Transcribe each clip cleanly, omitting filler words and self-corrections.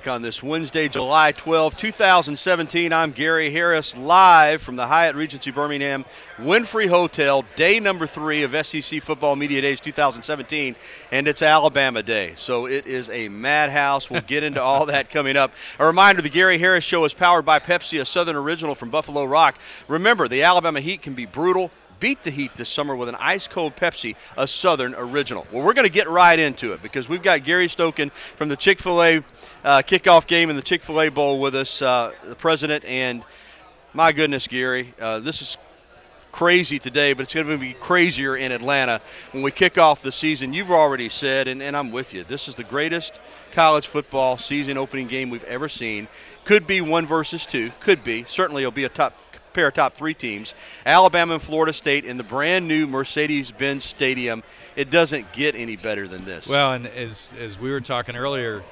On this Wednesday, July 12, 2017, I'm Gary Harris, live from the Hyatt Regency Birmingham Winfrey Hotel, day number 3 of SEC Football Media Days 2017, and it's Alabama Day, so it is a madhouse. We'll get into all that coming up. A reminder, the Gary Harris Show is powered by Pepsi, a Southern original from Buffalo Rock. Remember, the Alabama heat can be brutal. Beat the heat this summer with an ice-cold Pepsi, a Southern original. Well, we're going to get right into it because we've got Gary Stokan from the ChickfilA kickoff game and the ChickfilA Bowl with us, the president. And my goodness, Gary, this is crazy today, but it's going to be crazier in Atlanta when we kick off the season. You've already said, and I'm with you, this is the greatest college football season opening game we've ever seen. Could be 1 versus 2, could be. Certainly it'll be a pair of top 3 teams, Alabama and Florida State, in the brand new Mercedes-Benz Stadium. It doesn't get any better than this. Well, and as we were talking earlier,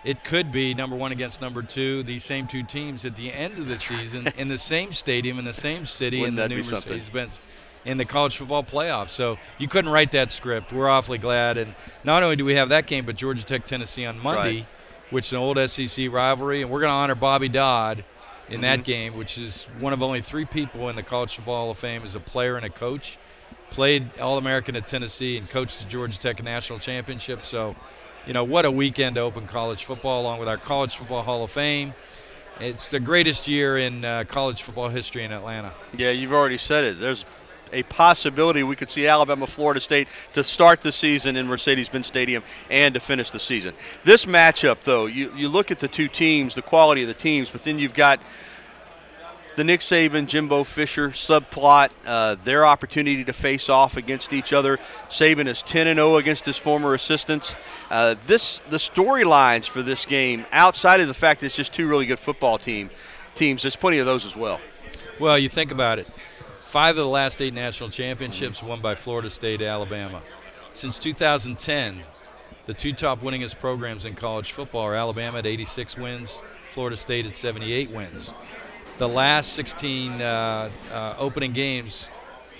it could be number 1 against number 2, these same 2 teams at the end of the season in the same stadium, in the same city, in the new Mercedes-Benz in the college football playoff. So you couldn't write that script. We're awfully glad. And not only do we have that game, but Georgia Tech, Tennessee on Monday, which is an old SEC rivalry, and we're going to honor Bobby Dodd in that game, which is one of only 3 people in the College Football Hall of Fame as a player and a coach. Played All-American at Tennessee and coached the Georgia Tech National Championship. So, you know, what a weekend to open college football along with our College Football Hall of Fame. It's the greatest year in college football history in Atlanta. Yeah, you've already said it. There's a possibility we could see Alabama, Florida State to start the season in Mercedes-Benz Stadium and to finish the season. This matchup, though, you look at the 2 teams, the quality of the teams, but then you've got the Nick Saban, Jimbo Fisher subplot, their opportunity to face off against each other. Saban is 10-0 against his former assistants. The storylines for this game, outside of the fact that it's just 2 really good football teams, there's plenty of those as well. Well, you think about it. 5 of the last 8 national championships won by Florida State, Alabama. Since 2010, the 2 top winningest programs in college football are Alabama at 86 wins, Florida State at 78 wins. The last 16 opening games,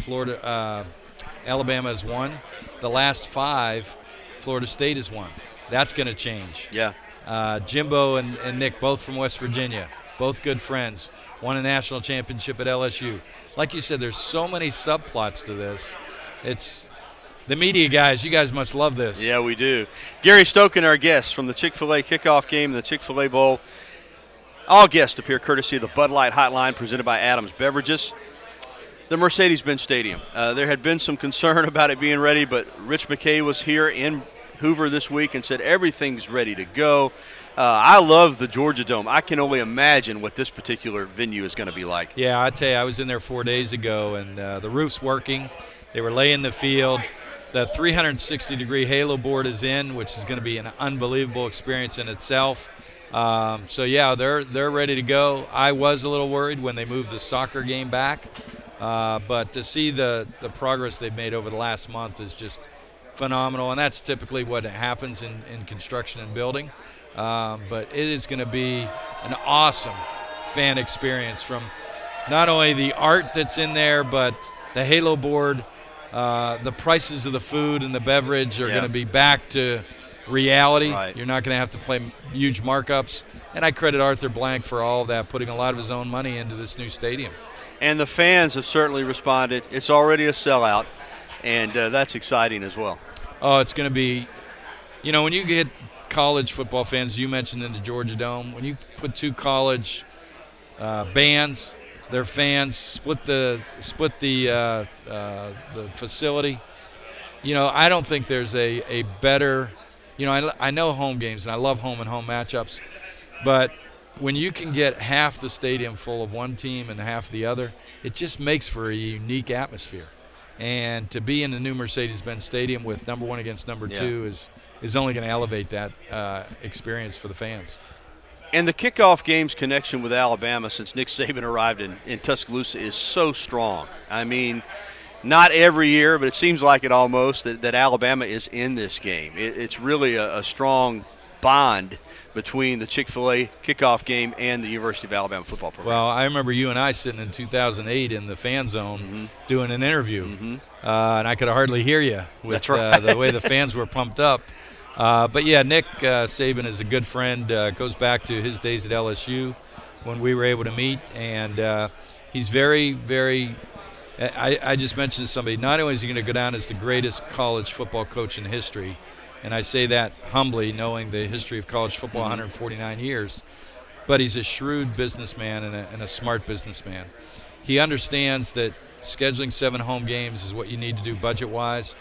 Alabama has won. The last 5, Florida State has won. That's going to change. Yeah. Jimbo and Nick, both from West Virginia, both good friends, won a national championship at LSU. Like you said, there's so many subplots to this. It's the media guys. You guys must love this. Yeah, we do. Gary Stokan, our guest from the ChickfilA kickoff game and the ChickfilA Bowl. All guests appear courtesy of the Bud Light Hotline presented by Adams Beverages. The Mercedes-Benz Stadium. There had been some concern about it being ready, but Rich McKay was here in Hoover this week and said everything's ready to go. I love the Georgia Dome. I can only imagine what this particular venue is going to be like. Yeah, I tell you, I was in there 4 days ago, and the roof's working. They were laying the field. The 360-degree halo board is in, which is going to be an unbelievable experience in itself. So, yeah, they're ready to go. I was a little worried when they moved the soccer game back, but to see the progress they've made over the last month is just phenomenal, and that's typically what happens in construction and building. But it is going to be an awesome fan experience, from not only the art that's in there, but the halo board. The prices of the food and the beverage are going to be back to reality. You're not going to have to play huge markups. And I credit Arthur Blank for all of that, putting a lot of his own money into this new stadium. And the fans have certainly responded. It's already a sellout, and that's exciting as well. Oh, it's going to be, you know, when you get college football fans, you mentioned in the Georgia Dome, when you put 2 college bands, their fans, split the facility, you know, I don't think there's a better, you know, I know home games and I love home and home matchups, but when you can get half the stadium full of one team and half the other, it just makes for a unique atmosphere. And to be in the new Mercedes-Benz Stadium with number 1 against number 2 is only going to elevate that experience for the fans. And the kickoff game's connection with Alabama since Nick Saban arrived in Tuscaloosa is so strong. I mean, not every year, but it seems like it almost, that Alabama is in this game. It's really a strong bond between the ChickfilA kickoff game and the University of Alabama football program. Well, I remember you and I sitting in 2008 in the fan zone doing an interview, and I could hardly hear you with the way the fans were pumped up. But yeah, Nick Saban is a good friend. Goes back to his days at LSU when we were able to meet, and he's very, very. I just mentioned to somebody, not only is he going to go down as the greatest college football coach in history, and I say that humbly, knowing the history of college football, 149 years, but he's a shrewd businessman and a smart businessman. He understands that scheduling 7 home games is what you need to do budget-wise.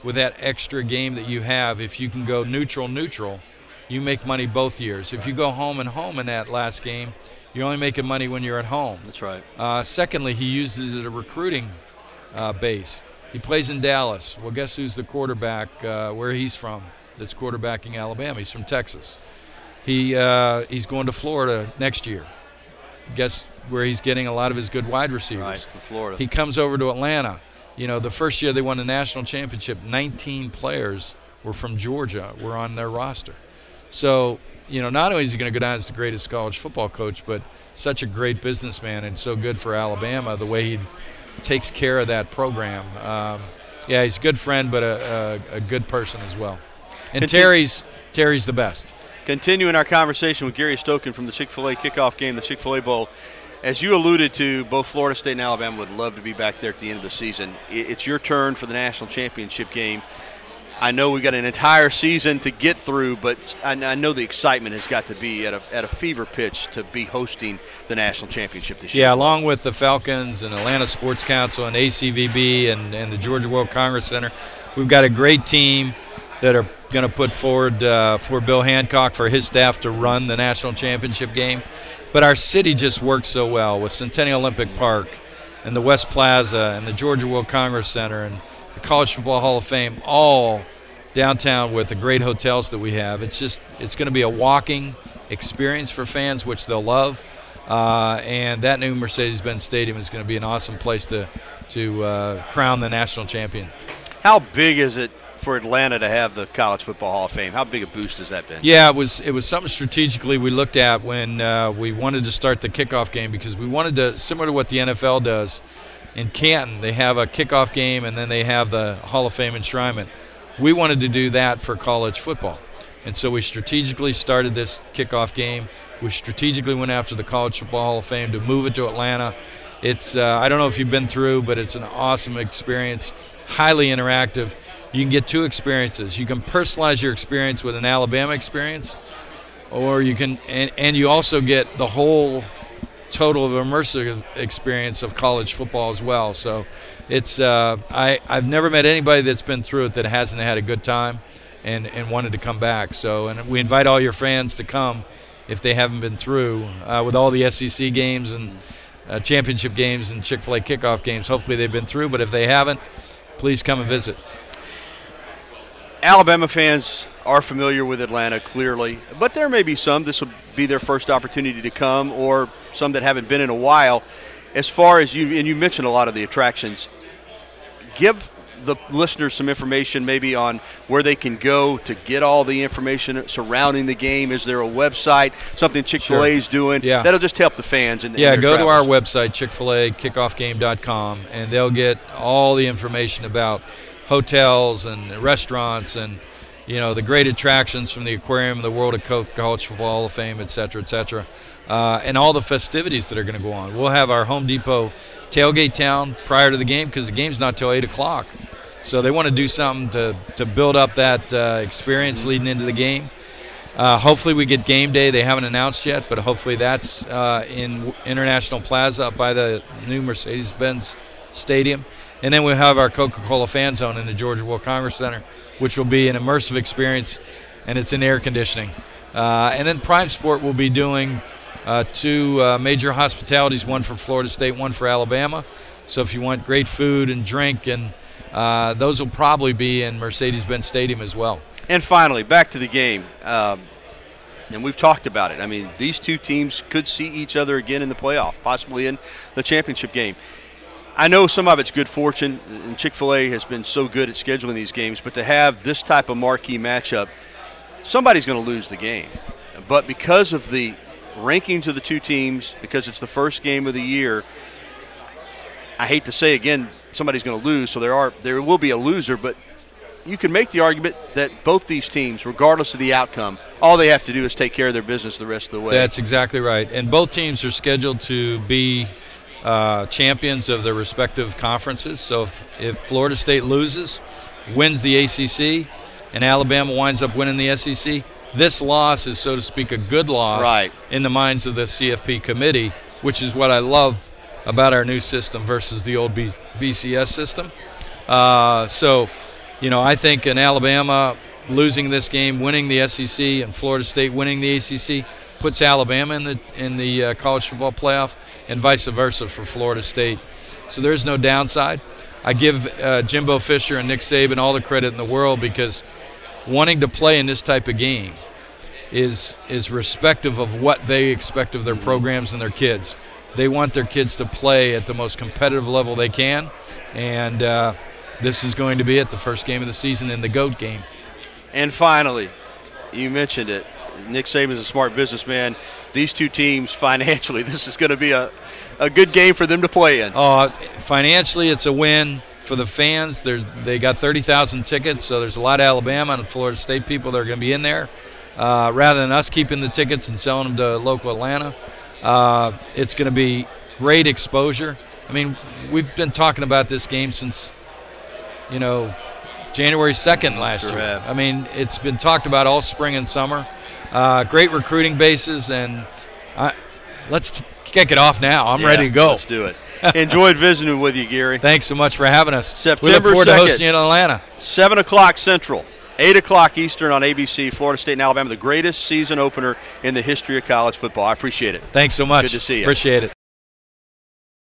With that extra game that you have, if you can go neutral, you make money both years. If you go home in that last game, you're only making money when you're at home. That's right. Secondly, he uses it as a recruiting base. He plays in Dallas. Well, guess who's the quarterback where he's from that's quarterbacking Alabama? He's from Texas. He's going to Florida next year. Guess where he's getting a lot of his good wide receivers? Right, from Florida. He comes over to Atlanta. You know, the first year they won the national championship, 19 players were from Georgia, were on their roster. So, you know, not only is he going to go down as the greatest college football coach, but such a great businessman and so good for Alabama, the way he takes care of that program. Yeah, he's a good friend, but a good person as well. And Terry's the best. Continuing our conversation with Gary Stokan from the Chick-fil-A kickoff game, the Chick-fil-A Bowl. As you alluded to, both Florida State and Alabama would love to be back there at the end of the season. It's your turn for the national championship game. I know we got an entire season to get through, but I know the excitement has got to be at a fever pitch to be hosting the national championship this year. Yeah, along with the Falcons and Atlanta Sports Council and ACVB and the Georgia World Congress Center, we've got a great team that are going to put forward for Bill Hancock, for his staff to run the national championship game. But our city just works so well with Centennial Olympic Park and the West Plaza and the Georgia World Congress Center and the College Football Hall of Fame, all downtown with the great hotels that we have. It's going to be a walking experience for fans, which they'll love. And that new Mercedes-Benz Stadium is going to be an awesome place to crown the national champion. How big is it for Atlanta to have the College Football Hall of Fame? How big a boost has that been? Yeah, it was something strategically we looked at when we wanted to start the kickoff game, because we wanted to, similar to what the NFL does in Canton, they have a kickoff game and then they have the Hall of Fame enshrinement. We wanted to do that for college football. And so we strategically started this kickoff game. We strategically went after the College Football Hall of Fame to move it to Atlanta. It's I don't know if you've been through, but it's an awesome experience, highly interactive. You can get 2 experiences. You can personalize your experience with an Alabama experience, or you can, and you also get the whole total of immersive experience of college football as well. So it's I've never met anybody that's been through it that hasn't had a good time and wanted to come back. So, and we invite all your fans to come if they haven't been through with all the SEC games and championship games and Chick-fil-A kickoff games. Hopefully they've been through, but if they haven't, please come and visit. Alabama fans are familiar with Atlanta, clearly, but there may be some, this will be their first opportunity to come, or some that haven't been in a while. As far as you, and you mentioned a lot of the attractions, give the listeners some information maybe on where they can go to get all the information surrounding the game. Is there a website, something Chick-fil-A is doing? Yeah. That'll just help the fans. And yeah, go travels. to our website, ChickfilA, kickoffgame.com, and they'll get all the information about hotels and restaurants and, you know, the great attractions from the aquarium, the World of College Football Hall of Fame, et cetera, and all the festivities that are going to go on. We'll have our Home Depot tailgate town prior to the game, because the game's not till 8 o'clock. So they want to do something to build up that experience leading into the game. Hopefully we get game day. They haven't announced yet, but hopefully that's in International Plaza up by the new Mercedes-Benz Stadium. And then we'll have our Coca-Cola fan zone in the Georgia World Congress Center, which will be an immersive experience, and it's in air conditioning. And then Prime Sport will be doing 2 major hospitalities, one for Florida State, one for Alabama. So if you want great food and drink, and those will probably be in Mercedes-Benz Stadium as well. And finally, back to the game. And we've talked about it. I mean, these 2 teams could see each other again in the playoff, possibly in the championship game. I know some of it's good fortune, and Chick-fil-A has been so good at scheduling these games, but to have this type of marquee matchup, somebody's going to lose the game. But because of the rankings of the 2 teams, because it's the first game of the year, I hate to say again, somebody's going to lose, so there will be a loser, but you can make the argument that both these teams, regardless of the outcome, all they have to do is take care of their business the rest of the way. That's exactly right. And both teams are scheduled to be champions of their respective conferences. So if Florida State loses, wins the ACC, and Alabama winds up winning the SEC, this loss is, so to speak, a good loss in the minds of the CFP committee, which is what I love about our new system versus the old BCS system. So, I think in Alabama losing this game, winning the SEC, and Florida State winning the ACC puts Alabama in the college football playoff, and vice versa for Florida State. So there's no downside. I give Jimbo Fisher and Nick Saban all the credit in the world, because wanting to play in this type of game is respective of what they expect of their programs and their kids. They want their kids to play at the most competitive level they can, and this is going to be it, the first game of the season in the GOAT game. And finally, you mentioned it, Nick Saban's a smart businessman. These two teams, financially, this is going to be a good game for them to play in. Financially, it's a win. For the fans, they got 30,000 tickets, so there's a lot of Alabama and Florida State people that are going to be in there. Rather than us keeping the tickets and selling them to local Atlanta, it's going to be great exposure. I mean, we've been talking about this game since, January 2nd last year. Have. I mean, it's been talked about all spring and summer. Great recruiting bases, and let's kick it off now. I'm ready to go. Let's do it. Enjoyed visiting with you, Gary. Thanks so much for having us. September we look forward 2nd, to hosting you in Atlanta. 7 o'clock Central, 8 o'clock Eastern on ABC, Florida State and Alabama, the greatest season opener in the history of college football. I appreciate it. Thanks so much. Good to see you. Appreciate it.